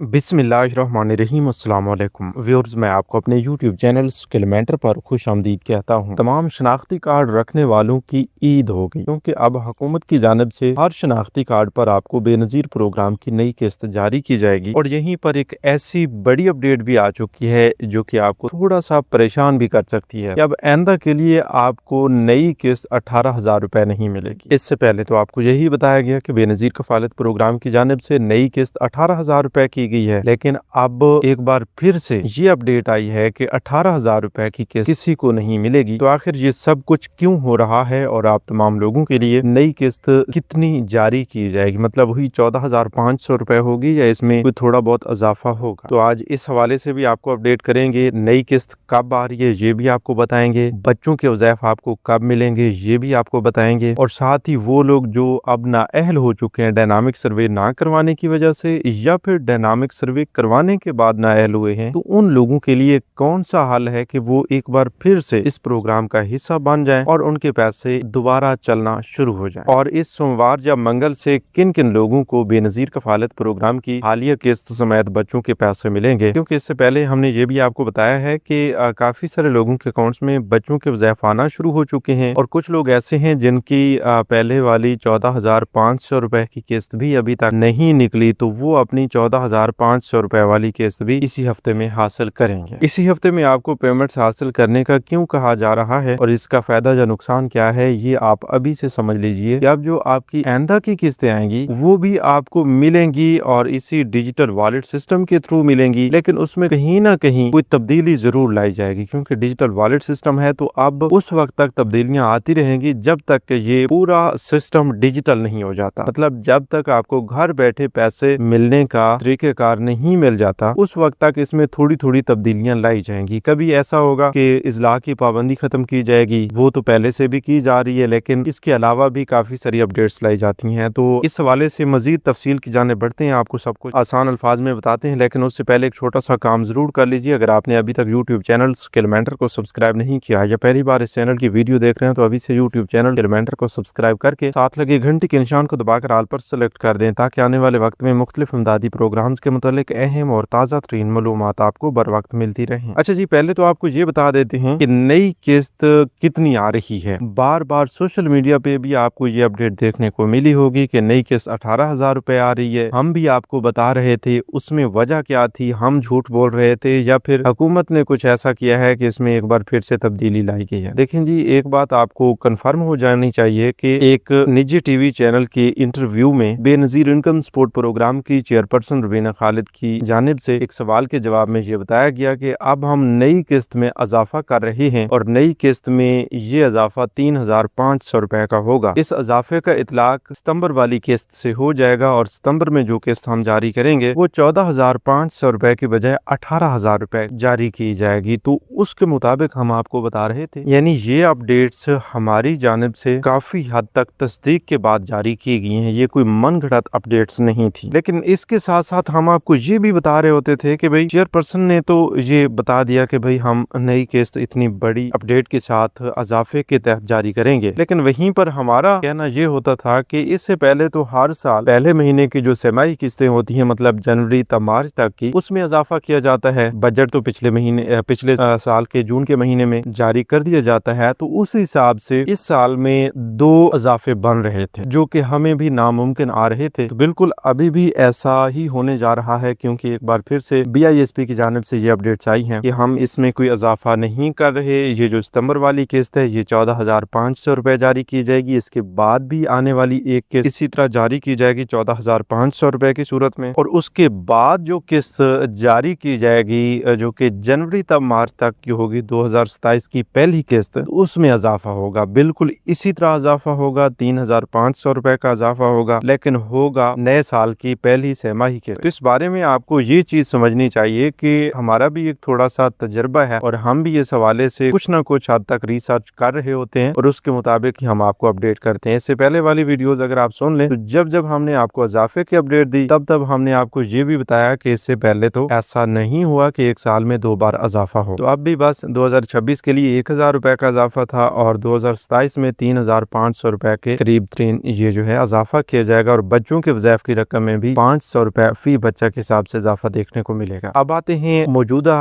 बिस्मिल्लाहिर्रहमानिर्रहीम अस्सलाम वालेकुम व्यूअर्स, मैं आपको अपने YouTube चैनल स्किलमेंटर पर खुश आमदीद कहता हूँ। तमाम शनाख्ती कार्ड रखने वालों की ईद हो गई, क्योंकि अब हुकूमत की जानिब से हर शनाख्ती कार्ड पर आपको बेनज़ीर प्रोग्राम की नई किस्त जारी की जाएगी। और यहीं पर एक ऐसी बड़ी अपडेट भी आ चुकी है जो कि आपको थोड़ा सा परेशान भी कर सकती है। अब आइंदा के लिए आपको नई किस्त 18,000 रुपए नहीं मिलेगी। इससे पहले तो आपको यही बताया गया कि बेनज़ीर कफालत प्रोग्राम की जानिब से नई किस्त 18,000 रुपए की गई है, लेकिन अब एक बार फिर से ये अपडेट आई है कि 18,000 रुपए की किस्त किसी को नहीं मिलेगी। तो आखिर ये सब कुछ क्यों हो रहा है और आप तमाम लोगों के लिए नई किस्त कितनी जारी की जाएगी, मतलब वही 14,500 रुपए होगी या इसमें कोई थोड़ा बहुत इजाफा होगा। तो आज इस हवाले से भी आपको अपडेट करेंगे। नई किस्त कब आ रही है ये भी आपको बताएंगे, बच्चों के वज़ैफ आपको कब मिलेंगे ये भी आपको बताएंगे, और साथ ही वो लोग जो अब नाअहल हो चुके हैं डायनामिक सर्वे ना करवाने की वजह से या फिर डायनामिक सर्वे करवाने के बाद नाअहल हुए हैं, तो उन लोगों के लिए कौन सा हल है कि वो एक बार फिर से इस प्रोग्राम का हिस्सा बन जाएं और उनके पैसे दोबारा चलना शुरू हो जाएं। और इस सोमवार या मंगल से किन किन लोगों को बेनज़ीर कफालत प्रोग्राम की हालिया किस्त समेत बच्चों के पैसे मिलेंगे, क्योंकि इससे पहले हमने ये भी आपको बताया है कि काफी सारे लोगों के अकाउंट्स में बच्चों के वज़ैफ आना शुरू हो चुके हैं, और कुछ लोग ऐसे हैं जिनकी पहले वाली 14,500 रुपए की किस्त भी अभी तक नहीं निकली, तो वो अपनी 14,500 रुपए वाली किस्त भी इसी हफ्ते में हासिल करेंगे। इसी हफ्ते में आपको पेमेंट्स हासिल करने का क्यों कहा जा रहा है और इसका फायदा या नुकसान क्या है, ये आप अभी से समझ लीजिए कि अब जो आपकी आइंदा की किस्तें आएंगी वो भी आपको मिलेंगी और इसी डिजिटल वॉलेट सिस्टम के थ्रू मिलेंगी, लेकिन उसमें कहीं ना कहीं कोई तब्दीली जरूर लाई जाएगी, क्योंकि डिजिटल वॉलेट सिस्टम है तो अब उस वक्त तक तब्दीलियां आती रहेंगी जब तक कि ये पूरा सिस्टम डिजिटल नहीं हो जाता। मतलब जब तक आपको घर बैठे पैसे मिलने का तरीकेकार नहीं मिल जाता, उस वक्त तक इसमें थोड़ी थोड़ी तब्दीलियां लाई जाएंगी। कभी ऐसा होगा कि इजला की पाबंदी खत्म की जाएगी, वो तो पहले से भी की जा रही है, लेकिन इसके अलावा भी काफी सारी अपडेट्स लाई जाती हैं। तो इस हवाले से मजीद तफसील की जाने बढ़ते हैं, आपको सब कुछ आसान अल्फाज में बताते हैं, लेकिन उससे पहले एक छोटा सा काम जरूर कर लीजिए। अगर आपने अभी तक यूट्यूब चैनल स्किलमेंटर को सब्सक्राइब नहीं किया या पहली बार इस चैनल की वीडियो देख रहे हैं, तो अभी से यूट्यूब चैनल स्किलमेंटर को सब्सक्राइब करके साथ लगे घंटी के निशान को दबाकर आल पर सेलेक्ट कर दें, ताकि आने वाले वक्त में मुख्तलिफ इमदादी प्रोग्राम्स के मुतालिक अहम और ताज़ा तरीन मालूमात आपको बर वक्त मिलती रहे। अच्छा जी, पहले तो आपको ये बता देते हैं कि नई किस्त कितनी आ रही है। बार बार सोशल मीडिया पे भी आपको ये अपडेट देखने को मिली होगी कि नई किस्त 18,000 रुपए आ रही है। हम भी आपको बता रहे थे, उसमें वजह क्या थी, हम झूठ बोल रहे थे या फिर हुकूमत ने कुछ ऐसा किया है कि इसमें एक बार फिर से तब्दीली लाई गई है। देखें जी, एक बात आपको कंफर्म हो जानी चाहिए कि एक निजी टीवी चैनल के इंटरव्यू में बेनज़ीर इनकम सपोर्ट प्रोग्राम की चेयरपर्सन रुबीना खालिद की जानिब से एक सवाल के जवाब में ये बताया गया कि अब हम नई किस्त में इजाफा कर रहे हैं और नई किस्त में ये इजाफा 3,500 रुपए का होगा। इस इजाफे का इतलाक सितंबर वाली किस्त से हो जाएगा और सितंबर में जो किस्त हम जारी करेंगे वो 14,500 रुपए की बजाय 18,000 रुपए जारी की जाएगी। तो उसके मुताबिक हम आपको बता रहे थे, यानी ये अपडेट्स हमारी जानिब से काफी हद तक तस्दीक के बाद जारी की गई हैं, ये कोई मनगढ़ंत अपडेट्स नहीं थी। लेकिन इसके साथ साथ हम आपको ये भी बता रहे होते थे कि भाई चेयरपर्सन ने तो ये बता दिया कि भाई हम नई किस्त इतनी बड़ी अपडेट के साथ इजाफे के तहत जारी करेंगे, लेकिन वहीं पर हमारा कहना ये होता था कि इससे पहले तो हर साल पहले महीने की जो सेमाई किस्तें होती हैं, मतलब जनवरी तक मार्च तक की, उसमें इजाफा किया जाता है। बजट तो पिछले साल के जून के महीने में जारी कर दिया जाता है, तो उस हिसाब से इस साल में 2 इजाफे बन रहे थे जो कि हमें भी नामुमकिन आ रहे थे। तो बिल्कुल अभी भी ऐसा ही होने जा रहा है, क्योंकि एक बार फिर से BISP की जानिब से ये अपडेट्स आई हैं कि हम इसमें कोई इजाफा नहीं कर रहे। ये जो सितंबर वाली किस्त है ये 14,500 रुपए जारी की जाएगी। इसके बाद भी आने वाली एक किस्त इसी तरह जारी की जाएगी 14,500 रुपए की सूरत में, और उसके बाद जो किस्त जारी की जाएगी जो कि जनवरी तक मार्च तक की होगी 2027 की पहली किस्त, उसमें इजाफा होगा। बिल्कुल इसी तरह इजाफा होगा, 3,500 रुपए का इजाफा होगा, लेकिन होगा नए साल की पहली छमाही किस्त। तो इस बारे में आपको ये चीज समझनी चाहिए कि हमारा भी एक थोड़ा सा तजर्बा है और हम भी इस हवाले से कुछ ना कुछ हद तक रिसर्च कर रहे होते हैं और उसके मुताबिक ही हम आपको अपडेट करते हैं। इससे पहले वाली वीडियोस अगर आप सुन लें तो जब जब हमने आपको इजाफे की अपडेट दी तब हमने आपको ये भी बताया कि इससे पहले तो ऐसा नहीं हुआ कि एक साल में 2 बार इजाफा हो। तो अब भी बस 2026 के लिए 1,000 रुपए का इजाफा था और 2027 में 3,500 रुपए के करीब ये जो है इजाफा किया जाएगा और बच्चों के वज़ैफ की रकम में भी 500 रुपए फी बच्चा के हिसाब से इजाफा देखने को मिलेगा। अब आते हैं मौजूदा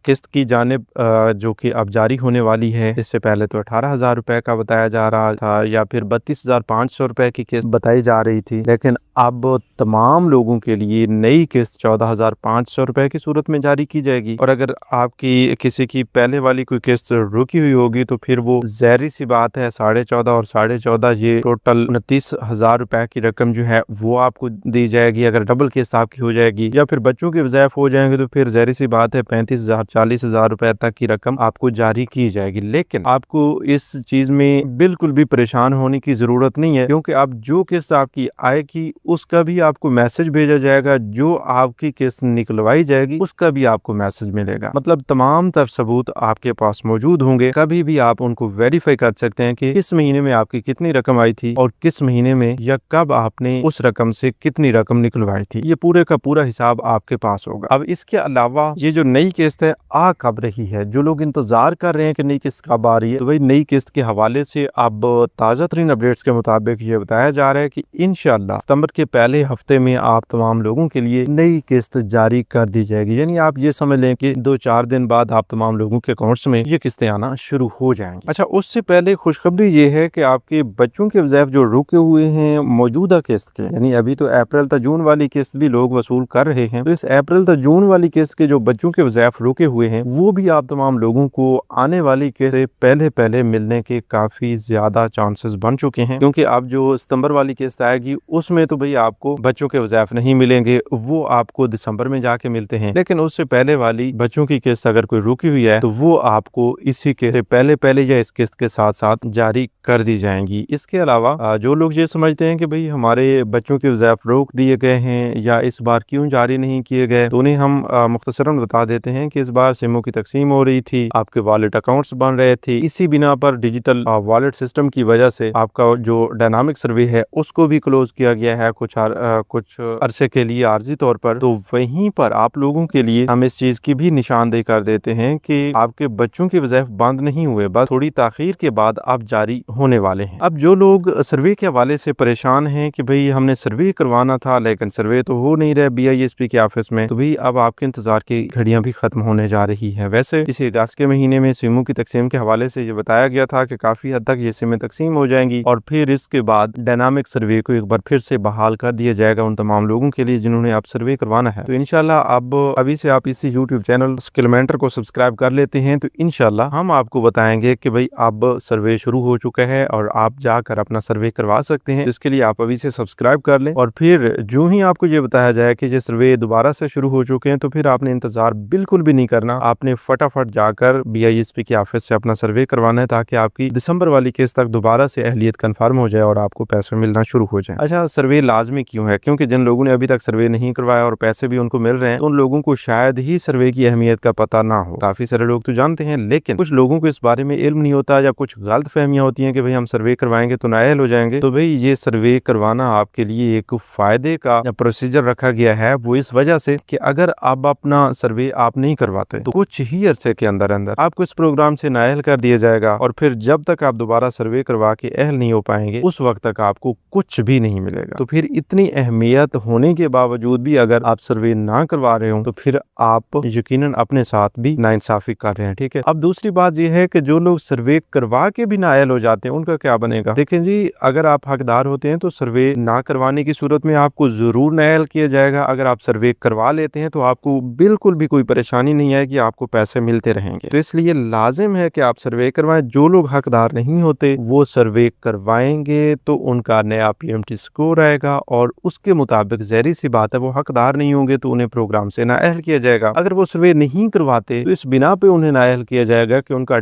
किस्त की जानिब, जो कि अब जारी होने वाली है। इससे पहले तो 18,000 रुपए का बताया जा रहा था या फिर 32,500 रुपए की किस्त बताई जा रही थी, लेकिन अब तमाम लोगों के लिए नई किस्त 14,500 रुपए की सूरत में जारी की जाएगी। और अगर आपकी किसी की पहले वाली कोई किस्त रुकी हुई होगी तो फिर वो ज़ाहिर सी बात है 14,500 और 14,500 ये टोटल 29,000 रुपए की रकम जो है वो आपको दी जाएगी। अगर डबल किस्त आपकी हो जाएगी या फिर बच्चों के वज़ाइफ हो जाएंगे तो फिर ज़ाहिर सी बात है 35,000 40,000 रुपए तक की रकम आपको जारी की जाएगी। लेकिन आपको इस चीज में बिल्कुल भी परेशान होने की जरूरत नहीं है, क्योंकि अब जो किस्त आपकी आएगी उसका भी आपको मैसेज भेजा जाएगा, जो आपकी किस्त निकलवाई जाएगी उसका भी आपको मैसेज मिलेगा। मतलब तमाम तर सबूत आपके पास मौजूद होंगे, कभी भी आप उनको वेरीफाई कर सकते हैं कि किस महीने में आपकी कितनी रकम आई थी और किस महीने में या कब आपने उस रकम से कितनी रकम निकलवाई थी। ये पूरे का पूरा हिसाब आपके पास होगा। अब इसके अलावा ये जो नई किस्त है आ कब रही है, जो लोग इंतजार कर रहे हैं कि नई किस्त कब आ रही है, तो भाई नई किस्त के हवाले से अब ताज़ा तरीन अपडेट्स के मुताबिक ये बताया जा रहा है कि इंशाअल्लाह सितंबर के पहले हफ्ते में आप तमाम लोगों के लिए नई किस्त जारी कर दी जाएगी। यानी आप ये समझ लें कि 2-4 दिन बाद आप तमाम लोगों के अकाउंट्स में ये किस्तें आना शुरू हो जाएंगी। अच्छा, उससे पहले खुशखबरी ये है कि आपके बच्चों के वज़ाइफ जो रुके हुए हैं मौजूदा किस्त के, यानी अभी तो अप्रैल तक जून वाली किस्त भी लोग वसूल कर रहे हैं, तो इस अप्रैल तक जून वाली किस्त के जो बच्चों के वज़ाइफ रुके हुए हैं वो भी आप तमाम लोगों को आने वाली किस्त से पहले मिलने के काफी ज्यादा चांसेस बन चुके हैं, क्योंकि अब जो सितंबर वाली किस्त आएगी उसमें तो भाई आपको बच्चों के वज़ाइफ नहीं मिलेंगे, वो आपको दिसंबर में जाके मिलते हैं। लेकिन उससे पहले वाली बच्चों की किस्त अगर कोई रुकी हुई है तो वो आपको इसी के पहले या इस किस्त के साथ साथ जारी कर दी जाएंगी। इसके अलावा जो लोग ये समझते हैं कि भाई हमारे बच्चों के वज़ाइफ रोक दिए गए हैं या इस बार क्यों जारी नहीं किए गए, तो उन्हें हम मुख्तसरन बता देते हैं कि इस बार सिमों की तकसीम हो रही थी, आपके वॉलेट अकाउंट्स बन रहे थे, इसी बिना पर डिजिटल वॉलेट सिस्टम की वजह से आपका जो डायनामिक सर्वे है उसको भी क्लोज किया गया है कुछ अरसे के लिए आर्जी तौर पर। तो वहीं पर आप लोगों के लिए हम इस चीज की भी निशानदेही कर देते हैं कि आपके बच्चों के वज़ाइफ बंद नहीं हुए, बस थोड़ी ताखीर के बाद आप जारी होने वाले हैं। अब जो लोग सर्वे के हवाले से परेशान हैं कि भाई हमने सर्वे करवाना था लेकिन सर्वे तो हो नहीं रहा BISP के ऑफिस में, तो भाई अब आपके इंतजार की घड़ियां भी खत्म होने जा रही है। वैसे इस अगस्त के महीने में सिमों की तकसीम के हवाले से ये बताया गया था कि काफी हद तक ये सिमें तकसीम हो जाएंगी और फिर इसके बाद डायनामिक सर्वे को एक बार फिर से बहाल कर दिया जाएगा उन तमाम लोगों के लिए जिन्होंने अब सर्वे करवाना है। तो इंशाल्लाह अब अभी से आप इसी यूट्यूब चैनल स्किलमेंटर को सब्सक्राइब कर लेते हैं तो इंशाल्लाह हम आपको बताएंगे कि भाई अब सर्वे शुरू हो चुका है और आप जाकर अपना सर्वे करवा सकते हैं। इसके लिए आप अभी से सब्सक्राइब कर लें और फिर जो ही आपको ये बताया जाए कि ये सर्वे दोबारा से शुरू हो चुके हैं तो फिर आपने इंतजार बिल्कुल भी नहीं करना, आपने फटाफट जाकर BISP के ऑफिस से अपना सर्वे करवाना है ताकि आपकी दिसंबर वाली किस्त तक दोबारा से अहलियत कंफर्म हो जाए और आपको पैसे मिलना शुरू हो जाए। अच्छा, सर्वे लाजमी क्यों है? क्योंकि जिन लोगों ने अभी तक सर्वे नहीं करवाया और पैसे भी उनको मिल रहे हैं तो उन लोगों को शायद ही सर्वे की अहमियत का पता ना हो। काफी सारे लोग तो जानते हैं लेकिन कुछ लोगों को इस बारे में इल्म नहीं होता या कुछ गलत फहमियां होती हैं कि भाई हम सर्वे करवाएंगे तो नाअहल हो जाएंगे। तो भाई ये सर्वे करवाना आपके लिए एक फायदे का प्रोसीजर रखा गया है, वो इस वजह से कि अगर आप अपना सर्वे आप नहीं करवाते तो कुछ ही अरसे के अंदर आपको इस प्रोग्राम से नाअहल कर दिया जाएगा और फिर जब तक आप दोबारा सर्वे करवा के अहल नहीं हो पाएंगे उस वक्त तक आपको कुछ भी नहीं मिलेगा। तो फिर इतनी अहमियत होने के बावजूद भी अगर आप सर्वे ना करवा रहे हो तो फिर आप यकीनन अपने साथ भी नाइंसाफी कर रहे हैं। ठीक है, अब दूसरी बात यह है कि जो लोग सर्वे करवा के भी नाअहल हो जाते हैं उनका क्या बनेगा? देखें जी, अगर आप हकदार होते हैं तो सर्वे ना करवाने की सूरत में आपको जरूर नाअहल किया जाएगा। अगर आप सर्वे करवा लेते हैं तो आपको बिल्कुल भी कोई परेशानी नहीं आएगी, आपको पैसे मिलते रहेंगे। तो इसलिए लाजिम है कि आप सर्वे करवाएं। जो लोग हकदार नहीं होते वो सर्वे करवाएंगे तो उनका नया PMT स्कोर आएगा और उसके मुताबिक ज़ाहिर सी बात है वो हकदार नहीं होंगे तो उन्हें प्रोग्राम से नाअहल किया जाएगा। अगर वो सर्वे नहीं करवाते तो इस बिना पे उन्हें नाअहल किया जाएगा कि उनका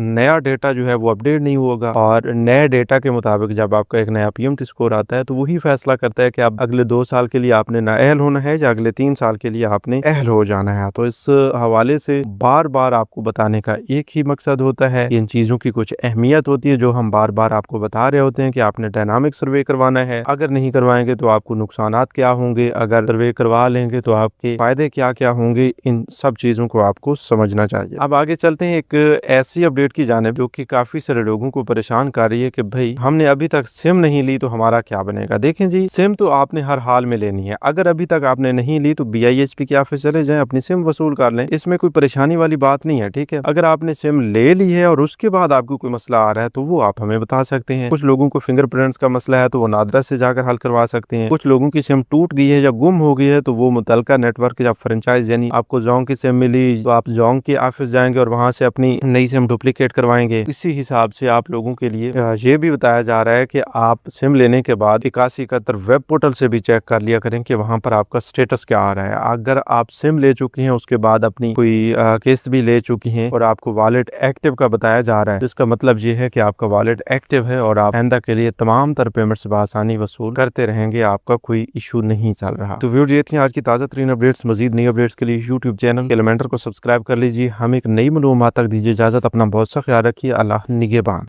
नया डेटा जो है वो अपडेट नहीं होगा और नए डेटा के मुताबिक जब आपका एक नया PMT स्कोर आता है तो वही फैसला करता है कि आप अगले 2 साल के लिए आपने नाअहल होना है या अगले 3 साल के लिए आपने अहल हो जाना है। तो इस हवाले से बार बार आपको बताने का एक ही मकसद होता है, इन चीजों की कुछ अहमियत होती है जो हम बार बार आपको बता रहे होते हैं कि आपने डायनामिक सर्वे करवाना है, अगर नहीं करवाएंगे तो आपको नुकसानात क्या होंगे, अगर सर्वे करवा लेंगे तो आपके फायदे क्या क्या होंगे, इन सब चीजों को आपको समझना चाहिए। अब आगे चलते हैं एक ऐसी अपडेट की जानिब जो कि काफी सारे लोगों को परेशान कर रही है कि भाई हमने अभी तक सिम नहीं ली तो हमारा क्या बनेगा। देखें जी, सिम तो आपने हर हाल में लेनी है, अगर अभी तक आपने नहीं ली तो BIHP के ऑफिस चले जाएं, अपनी सिम वसूल कर लें, इसमें कोई परेशानी वाली बात नहीं है, ठीक है। अगर आपने सिम ले ली है और उसके बाद आपको कोई मसला आ रहा है तो वो आप हमें बता सकते हैं। कुछ लोगों को फिंगरप्रिंट्स का मसला है तो वो नादरा से जाकर हल करवा सकते हैं। कुछ लोगों की सिम टूट गई है या गुम हो गई है तो वो मुतलका नेटवर्क या फ्रेंचाइज, यानी आपको जोंग की सिम मिली तो आप जोंग के ऑफिस जाएंगे और वहां से अपनी नई सिम डुप्लीकेट करवाएंगे। इसी हिसाब से आप लोगों के लिए ये भी बताया जा रहा है कि आप सिम लेने के बाद 8171 वेब पोर्टल से भी चेक कर लिया करें कि वहां पर आपका स्टेटस क्या आ रहा है। अगर आप सिम ले चुकी हैं उसके बाद अपनी कोई किस्त भी ले चुकी हैं और आपको वॉलेट एक्टिव का बताया जा रहा है, इसका मतलब ये है कि आपका वॉलेट एक्टिव है और आप आइंदा के लिए तमाम तर पेमेंट्स बआसानी वसूल करते रहेंगे, आपका कोई इशू नहीं चल रहा। तो व्यूअर्स, ये थी आज की ताज़ा तरीन अपडेट्स। मजीद नई अपडेट्स के लिए यूट्यूब चैनल कैलमेंटर को सब्सक्राइब कर लीजिए। हम एक नई मालूमात तक दीजिए इजाजत। अपना बहुत सा ख्याल रखिए। अल्लाह निगहबान।